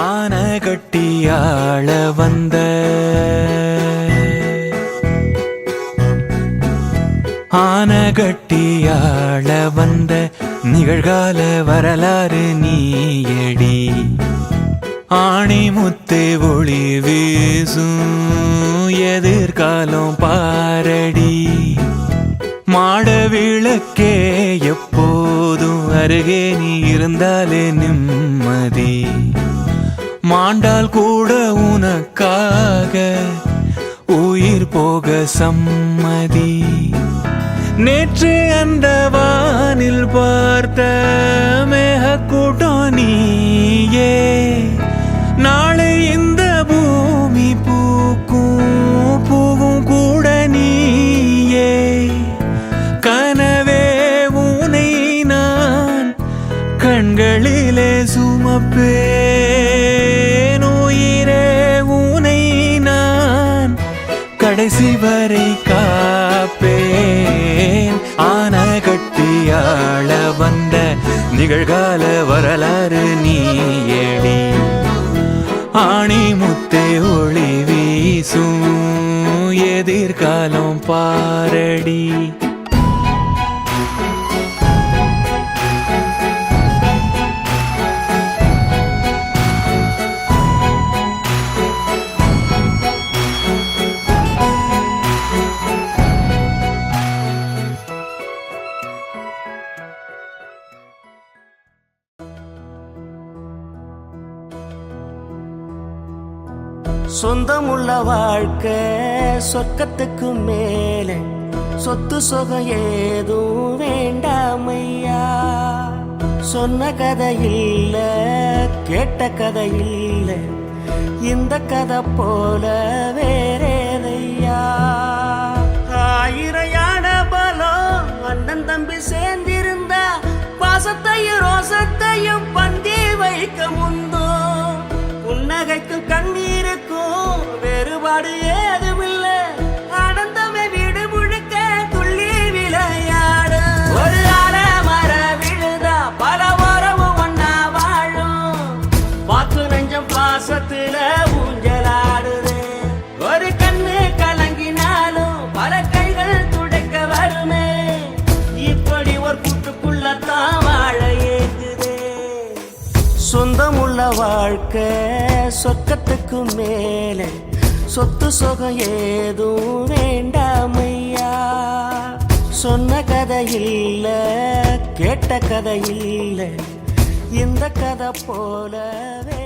ஆன கட்டியாள வந்த ஆன கட்டியாள வந்த நிகழ்கால வரலாறு நீயடி. ஆணி முத்தே ஒளி வீசும் எதிர்காலம் பாரடி. மாட விளக்கே எப்போதும் அருகே நீ இருந்தாலே நிம்மதி. மாண்டால் கூட உனக்காக உயிர் போக சம்மதி. நேற்று அந்த வானில் பார்த்த மேகக்கூட்டம் நீயே. நாளை இந்த பூமி பூக்கும் பூவும் கூட நீயே. கனவே உனை நான் கண்களிலே சுமப்பேன். உயிரே உனை நான் கடைசி வரை காப்பேன். ஆன கட்டியாள வந்த நிகழ்கால வரலாறு நீயடி. ஆணி முத்தே ஒளி வீசும் எதிர்காலம் பாரடி. சொந்தமுள்ள வாழ்க்கை சொர்க்கத்துக்கு மேலே. சொத்து சொகம் ஏதும் வேண்டாமையா. சொன்ன கதை இல்ல கேட்ட கதை இல்ல இந்த கதை போல வேறேதையா. ஆயிரையான பலம் அண்ணன் தம்பி சேர்ந்திருந்தா பாசத்தையும் ரோசத்தையும் பந்தி வைக்க முந்தோ. புன்னகைக்கும் கண்ணீருக்கும் வேறுபாடு ஏதுமில்ல. ஆனந்தமே வீடு முழுக்க துள்ளி விளையாடு. ஒரு அல மர விழுதா பல உறவும் ஒன்னா வாழும். பாத்து நெஞ்சம் பாசத்துல ஊஞ்சலாடுது. ஒரு கண்ணு கலங்கினாலும் பல கைகள் துடைக்க வருமே. இப்படி ஒரு கூட்டுக்குள்ளத்தான் வாழ ஏங்குது. சொந்தமுள்ள வாழ்க்கை சொர்க்கத்துக்கு மேலே. சொத்து சொகம் ஏதும் வேண்டாமையா. சொன்ன கதை இல்ல கேட்ட கதை இல்ல இந்த கதை போலவே